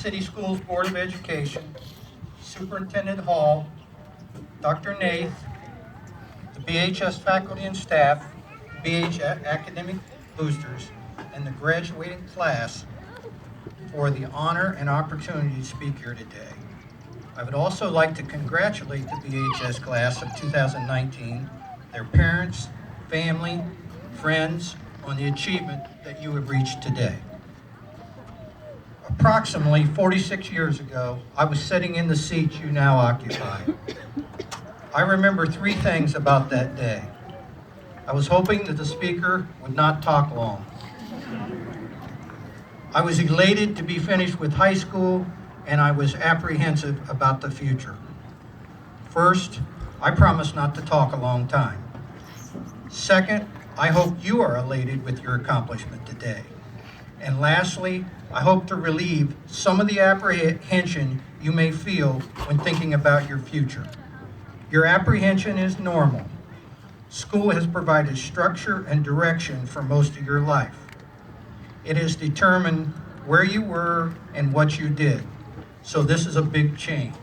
City Schools Board of Education, Superintendent Hall, Dr. Nath, the BHS faculty and staff, BHS academic boosters, and the graduating class for the honor and opportunity to speak here today. I would also like to congratulate the BHS class of 2019, their parents, family, friends, on the achievement that you have reached today. Approximately 46 years ago, I was sitting in the seat you now occupy. I remember three things about that day. I was hoping that the speaker would not talk long. I was elated to be finished with high school, and I was apprehensive about the future. First, I promised not to talk a long time. Second, I hope you are elated with your accomplishment today. And lastly, I hope to relieve some of the apprehension you may feel when thinking about your future. Your apprehension is normal. School has provided structure and direction for most of your life. It has determined where you were and what you did. So this is a big change.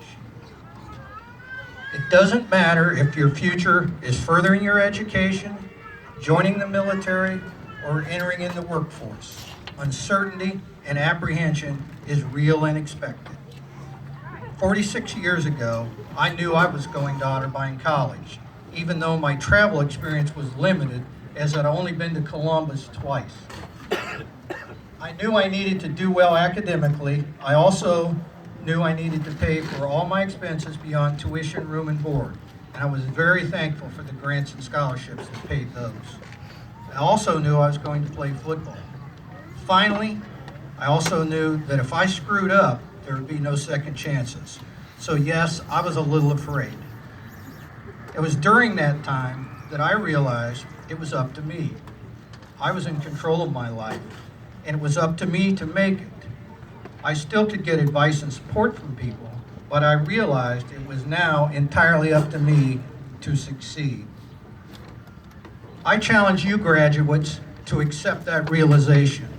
It doesn't matter if your future is furthering your education, joining the military, or entering in the workforce. Uncertainty and apprehension is real and expected. 46 years ago, I knew I was going to Otterbein College, even though my travel experience was limited, as I'd only been to Columbus twice. I knew I needed to do well academically. I also knew I needed to pay for all my expenses beyond tuition, room, and board. And I was very thankful for the grants and scholarships that paid those. I also knew I was going to play football. Finally, I also knew that if I screwed up, there would be no second chances. So yes, I was a little afraid. It was during that time that I realized it was up to me. I was in control of my life, and it was up to me to make it. I still could get advice and support from people, but I realized it was now entirely up to me to succeed. I challenge you graduates to accept that realization,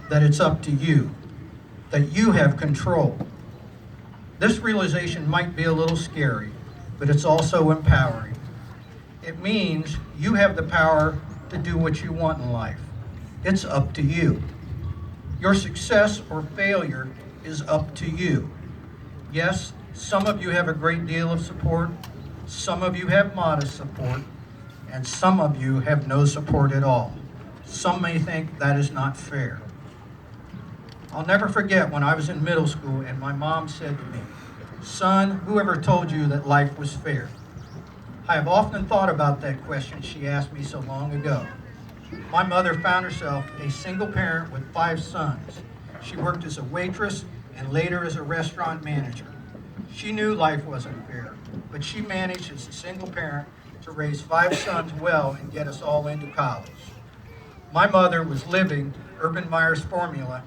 that it's up to you, that you have control. This realization might be a little scary, but it's also empowering. It means you have the power to do what you want in life. It's up to you. Your success or failure is up to you. Yes, some of you have a great deal of support, some of you have modest support, and some of you have no support at all. Some may think that is not fair. I'll never forget when I was in middle school and my mom said to me, "Son, whoever told you that life was fair?" I have often thought about that question she asked me so long ago. My mother found herself a single parent with 5 sons. She worked as a waitress and later as a restaurant manager. She knew life wasn't fair, but she managed as a single parent to raise 5 sons well and get us all into college. My mother was living Urban Meyer's formula,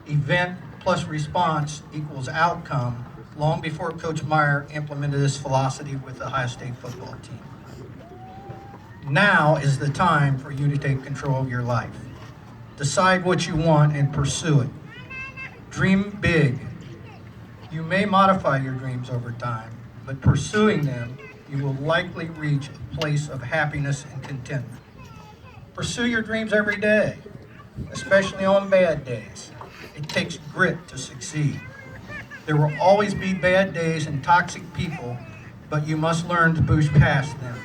event plus response equals outcome, long before Coach Meyer implemented this philosophy with the Ohio State football team. Now is the time for you to take control of your life. Decide what you want and pursue it. Dream big. You may modify your dreams over time, but pursuing them, you will likely reach a place of happiness and contentment. Pursue your dreams every day, especially on bad days. It takes grit to succeed. There will always be bad days and toxic people, but you must learn to push past them.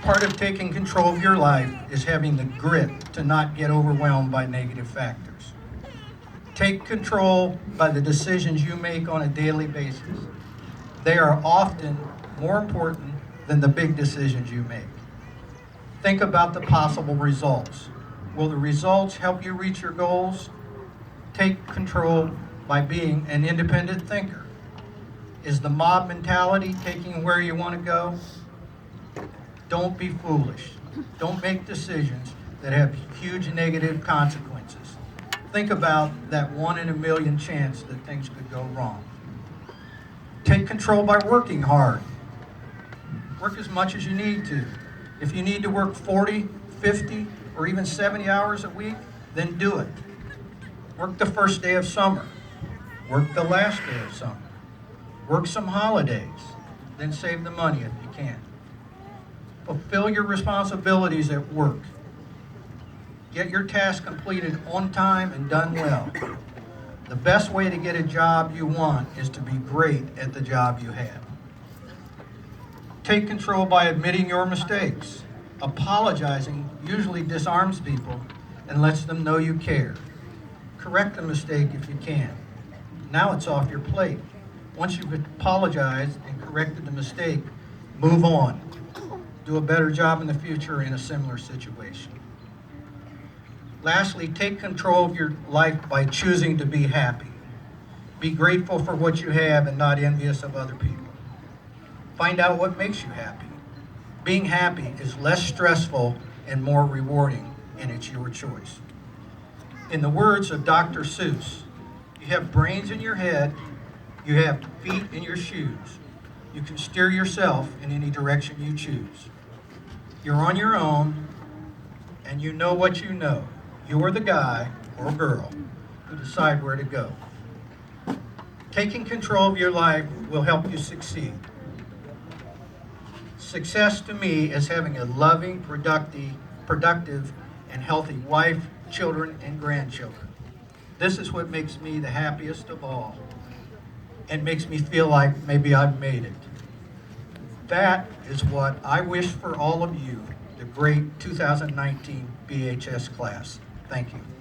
Part of taking control of your life is having the grit to not get overwhelmed by negative factors. Take control by the decisions you make on a daily basis. They are often more important than the big decisions you make. Think about the possible results. Will the results help you reach your goals? Take control by being an independent thinker. Is the mob mentality taking you where you want to go? Don't be foolish. Don't make decisions that have huge negative consequences. Think about that 1 in a million chance that things could go wrong. Take control by working hard. Work as much as you need to. If you need to work 40, 50, or even 70 hours a week, then do it. Work the first day of summer. Work the last day of summer. Work some holidays, then save the money if you can. Fulfill your responsibilities at work. Get your tasks completed on time and done well. The best way to get a job you want is to be great at the job you have. Take control by admitting your mistakes. Apologizing usually disarms people and lets them know you care. Correct the mistake if you can. Now it's off your plate. Once you've apologized and corrected the mistake, move on. Do a better job in the future in a similar situation. Lastly, take control of your life by choosing to be happy. Be grateful for what you have and not envious of other people. Find out what makes you happy. Being happy is less stressful and more rewarding, and it's your choice. In the words of Dr. Seuss, you have brains in your head, you have feet in your shoes. You can steer yourself in any direction you choose. You're on your own, and you know what you know. You are the guy or girl who decide where to go. Taking control of your life will help you succeed. Success to me is having a loving, productive, and healthy wife, children, and grandchildren. This is what makes me the happiest of all and makes me feel like maybe I've made it. That is what I wish for all of you, the great 2019 BHS class. Thank you.